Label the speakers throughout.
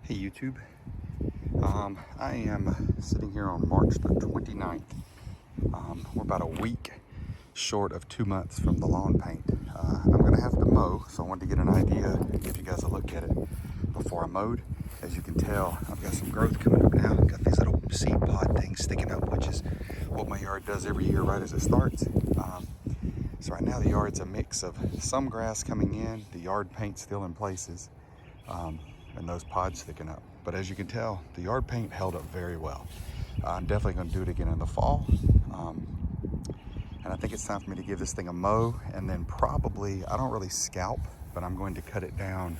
Speaker 1: Hey YouTube, I am sitting here on March the 29th. We're about a week short of 2 months from the lawn paint. I'm gonna have to mow, so I wanted to get an idea, give you guys a look at it before I mowed. As you can tell, I've got some growth coming up now. I've got these little seed pod things sticking up, which is what my yard does every year right as it starts. So right now the yard's a mix of some grass coming in, the yard paint still in places, and those pods sticking up. But as you can tell, the yard paint held up very well. I'm definitely going to do it again in the fall. And I think it's time for me to give this thing a mow, and then probably, I don't really scalp, but I'm going to cut it down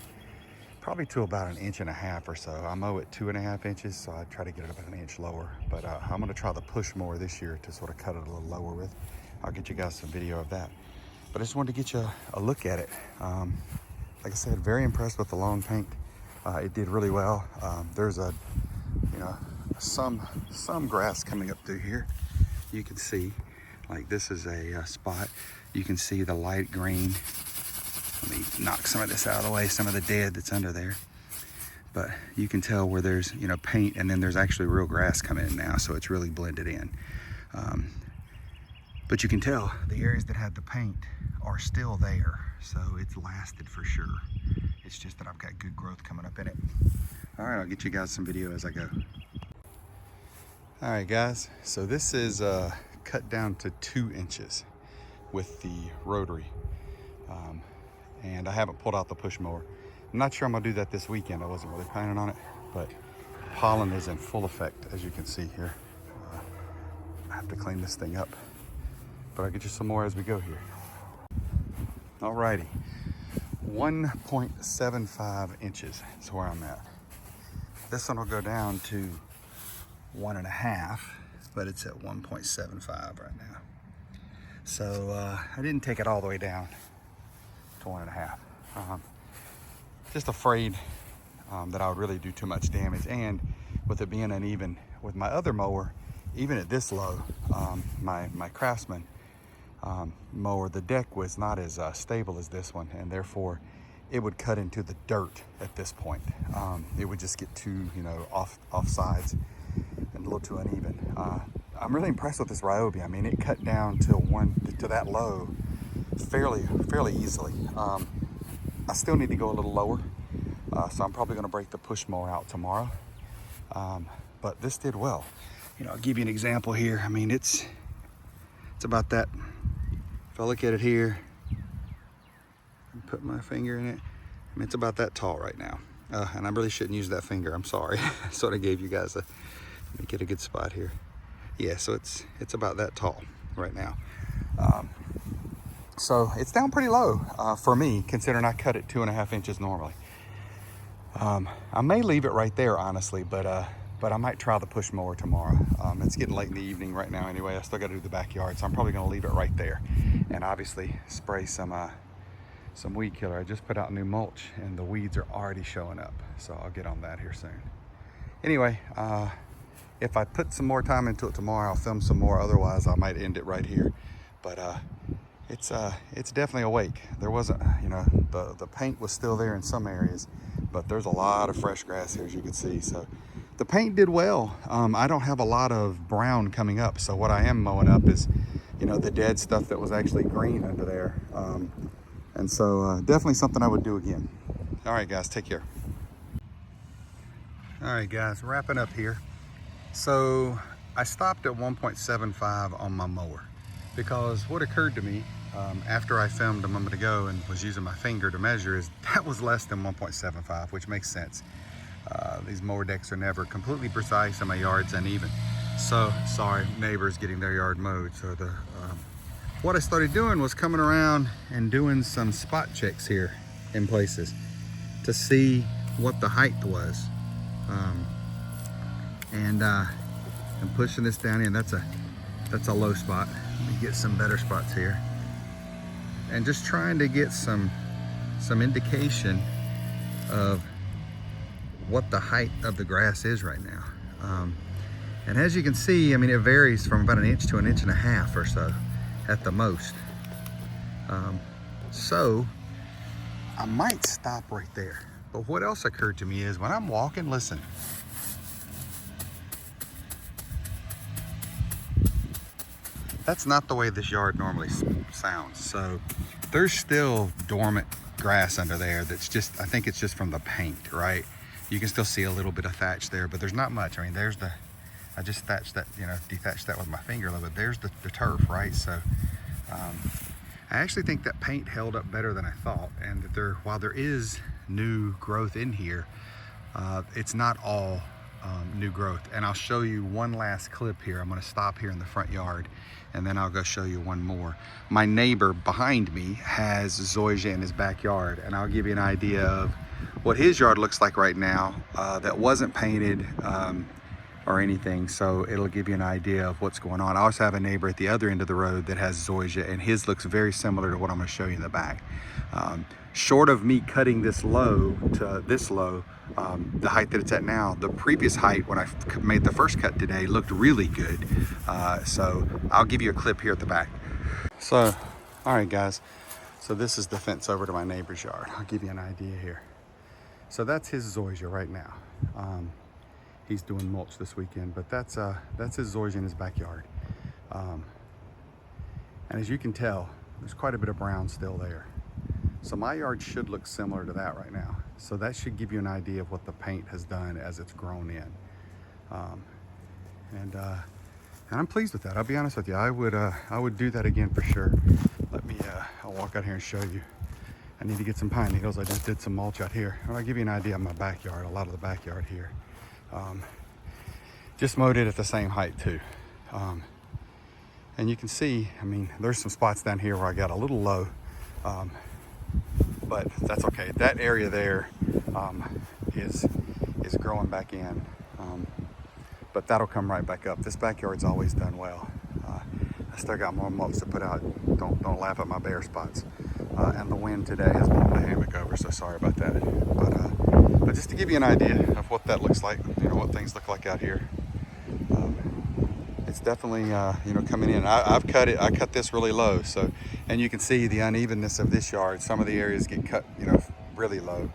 Speaker 1: probably to about 1.5 inches or so. I mow at 2.5 inches, so I try to get it about 1 inch lower. But I'm going to try the push mower this year to sort of cut it a little lower with. I'll get you guys some video of that. But I just wanted to get you a look at it. Like I said, very impressed with the lawn paint. It did really well. There's some grass coming up through here. You can see, like this is a spot. You can see the light green. Let me knock some of this out of the way, some of the dead that's under there. But you can tell where there's, paint, and then there's actually real grass coming in now, so it's really blended in. But you can tell the areas that had the paint are still there, so it's lasted for sure. It's just that I've got good growth coming up in it. All right, I'll get you guys some video as I go. All right, guys, so this is cut down to 2 inches with the rotary. And I haven't pulled out the push mower. I'm not sure I'm gonna do that this weekend. I wasn't really planning on it, but pollen is in full effect, as you can see here. I have to clean this thing up, but I'll get you some more as we go here. All righty, 1.75 inches is where I'm at. This one will go down to 1.5, but it's at 1.75 right now. So I didn't take it all the way down to 1.5. Just afraid that I would really do too much damage, and with it being uneven with my other mower, even at this low, my Craftsman mower, the deck was not as stable as this one, and therefore it would cut into the dirt at this point. It would just get too, off sides and a little too uneven. I'm really impressed with this Ryobi. I mean, it cut down to that low fairly easily. I still need to go a little lower, so I'm probably going to break the push mower out tomorrow. But this did well. I'll give you an example here. I mean, it's about that. If I look at it here and put my finger in it, I mean, it's about that tall right now. And I really shouldn't use that finger. I'm sorry. Sort of gave you guys let me get a good spot here. Yeah, so it's about that tall right now. So it's down pretty low for me, considering I cut it 2.5 inches normally. I may leave it right there, honestly, but I might try the push mower tomorrow. It's getting late in the evening right now anyway. I still got to do the backyard, so I'm probably going to leave it right there, and obviously spray some weed killer. I just put out new mulch, and the weeds are already showing up, so I'll get on that here soon. Anyway, if I put some more time into it tomorrow, I'll film some more. Otherwise, I might end it right here. But it's definitely awake. There wasn't, the paint was still there in some areas, but there's a lot of fresh grass here, as you can see. So the paint did well. I don't have a lot of brown coming up, so what I am mowing up is, the dead stuff that was actually green under there. And so definitely something I would do again. All right, guys, take care. All right, guys, wrapping up here. So I stopped at 1.75 on my mower because what occurred to me after I filmed a moment ago and was using my finger to measure is that was less than 1.75, which makes sense. These mower decks are never completely precise and my yard's uneven. So, sorry, neighbors getting their yard mowed. So what I started doing was coming around and doing some spot checks here in places to see what the height was. And pushing this down in, that's a low spot. Let me get some better spots here. And just trying to get some indication of what the height of the grass is right now. And as you can see, I mean, it varies from about 1 inch to 1.5 inches or so at the most. So I might stop right there. But what else occurred to me is when I'm walking, listen. That's not the way this yard normally sounds. So there's still dormant grass under there that's just, I think it's just from the paint, right? You can still see a little bit of thatch there, but there's not much. I mean, there's the, I just thatched that, you know, dethatched that with my finger a little bit. There's the turf, right? So I actually think that paint held up better than I thought. And that there, while there is new growth in here, it's not all new growth. And I'll show you one last clip here. I'm gonna stop here in the front yard and then I'll go show you one more. My neighbor behind me has zoysia in his backyard, and I'll give you an idea of what his yard looks like right now that wasn't painted or anything, so it'll give you an idea of what's going on. I also have a neighbor at the other end of the road that has zoysia, and his looks very similar to what I'm gonna show you in the back. Short of me cutting this low to this low, the height that it's at now, the previous height when I made the first cut today looked really good. So I'll give you a clip here at the back. So, all right guys, so this is the fence over to my neighbor's yard. I'll give you an idea here. So that's his zoysia right now. He's doing mulch this weekend, but that's his zoysia in his backyard. And as you can tell, there's quite a bit of brown still there. So my yard should look similar to that right now. So that should give you an idea of what the paint has done as it's grown in. And I'm pleased with that. I'll be honest with you. I would do that again for sure. Let me, I'll walk out here and show you. I need to get some pine needles. I just did some mulch out here. I'll give you an idea of my backyard, a lot of the backyard here. Just mowed it at the same height too. And you can see, I mean, there's some spots down here where I got a little low. But that's okay. That area there is growing back in, but that'll come right back up. This backyard's always done well. I still got more mulch to put out. Don't laugh at my bare spots. And the wind today has blown the hammock over, so sorry about that. But just to give you an idea of what that looks like, you know, what things look like out here. It's definitely, you know, coming in. I've cut it. I cut this really low, so, and you can see the unevenness of this yard. Some of the areas get cut, you know, really low,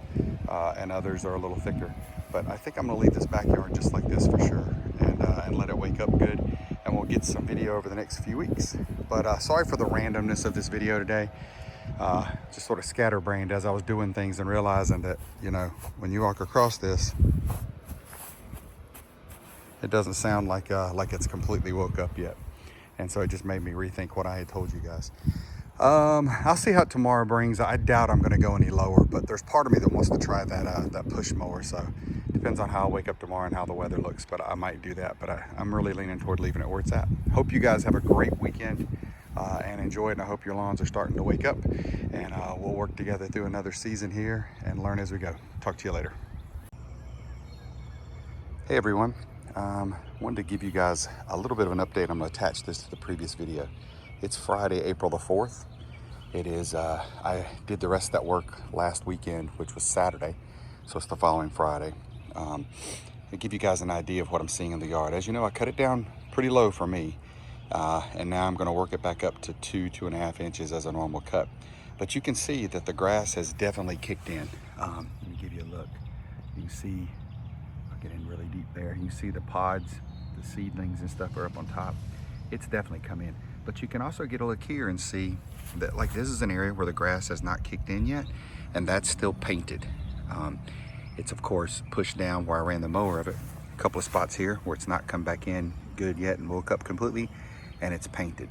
Speaker 1: and others are a little thicker. But I think I'm gonna leave this backyard just like this for sure, and let it wake up good. And we'll get some video over the next few weeks. But sorry for the randomness of this video today. Just sort of scatterbrained as I was doing things and realizing that, you know, when you walk across this, it doesn't sound like it's completely woke up yet. And so it just made me rethink what I had told you guys. I'll see how tomorrow brings. I doubt I'm gonna go any lower, but there's part of me that wants to try that push mower. So depends on how I wake up tomorrow and how the weather looks, but I might do that. But I'm really leaning toward leaving it where it's at. Hope you guys have a great weekend and enjoy it. And I hope your lawns are starting to wake up, and we'll work together through another season here and learn as we go. Talk to you later. Hey everyone. Wanted to give you guys a little bit of an update. I'm going to attach this to the previous video. It's Friday, April the 4th. It is, I did the rest of that work last weekend, which was Saturday. So it's the following Friday. I'll give you guys an idea of what I'm seeing in the yard. As you know, I cut it down pretty low for me. And now I'm going to work it back up to 2.5 inches as a normal cut. But you can see that the grass has definitely kicked in. Let me give you a look. You can see, I'll get in really deep there. You can see the pods, the seedlings and stuff are up on top. It's definitely come in. But you can also get a look here and see that, like, this is an area where the grass has not kicked in yet, and that's still painted. It's of course pushed down where I ran the mower of it. A couple of spots here where it's not come back in good yet and woke up completely, and it's painted.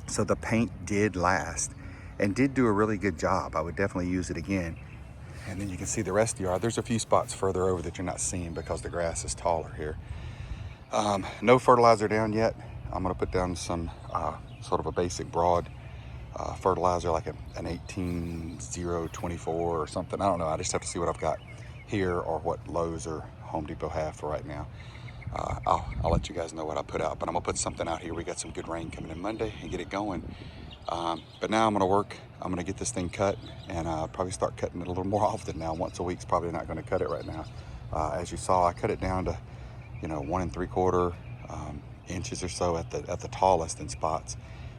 Speaker 1: So the paint did last and did do a really good job. I would definitely use it again. And then you can see the rest of the yard. There's a few spots further over that you're not seeing because the grass is taller here. No fertilizer down yet. I'm gonna put down some sort of a basic broad fertilizer, like an 18024 or something. I don't know, I just have to see what I've got here or what Lowe's or Home Depot have for right now. I'll let you guys know what I put out, but I'm gonna put something out here. We got some good rain coming in Monday and get it going. But now I'm gonna work. I'm gonna get this thing cut and probably start cutting it a little more often now. Once a week's probably not gonna cut it right now. As you saw, I cut it down to, you know, 1 3/4 inches or so at the tallest in spots,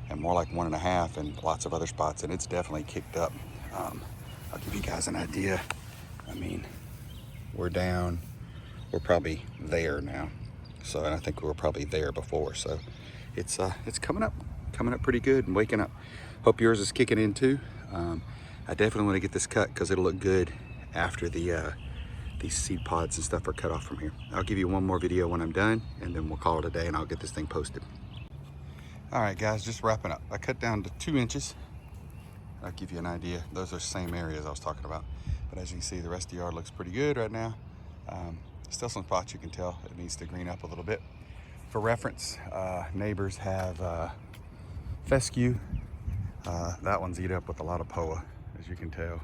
Speaker 1: and more like 1.5 in lots of other spots, and it's definitely kicked up. I'll give you guys an idea. I mean, we're down, we're probably there now. So, and I think we were probably there before. So it's coming up pretty good and waking up. Hope yours is kicking in too. I definitely want to get this cut because it'll look good after the these seed pods and stuff are cut off from here. I'll give you one more video when I'm done, and then we'll call it a day, and I'll get this thing posted. All right, guys, just wrapping up. I cut down to 2 inches. I'll give you an idea. Those are the same areas I was talking about. But as you can see, the rest of the yard looks pretty good right now. Still some spots you can tell it needs to green up a little bit. For reference, neighbors have fescue. That one's eat up with a lot of POA, as you can tell.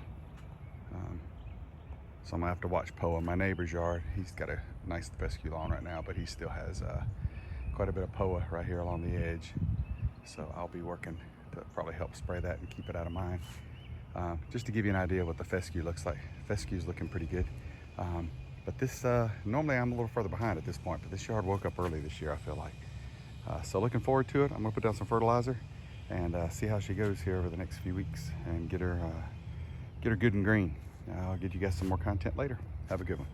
Speaker 1: So I'm gonna have to watch POA. My neighbor's yard, he's got a nice fescue lawn right now, but he still has quite a bit of POA right here along the edge. So I'll be working to probably help spray that and keep it out of mine. Just to give you an idea what the fescue looks like. Fescue's looking pretty good. But this, normally I'm a little further behind at this point, but this yard woke up early this year, I feel like. So looking forward to it. I'm gonna put down some fertilizer and see how she goes here over the next few weeks and get her good and green. I'll get you guys some more content later. Have a good one.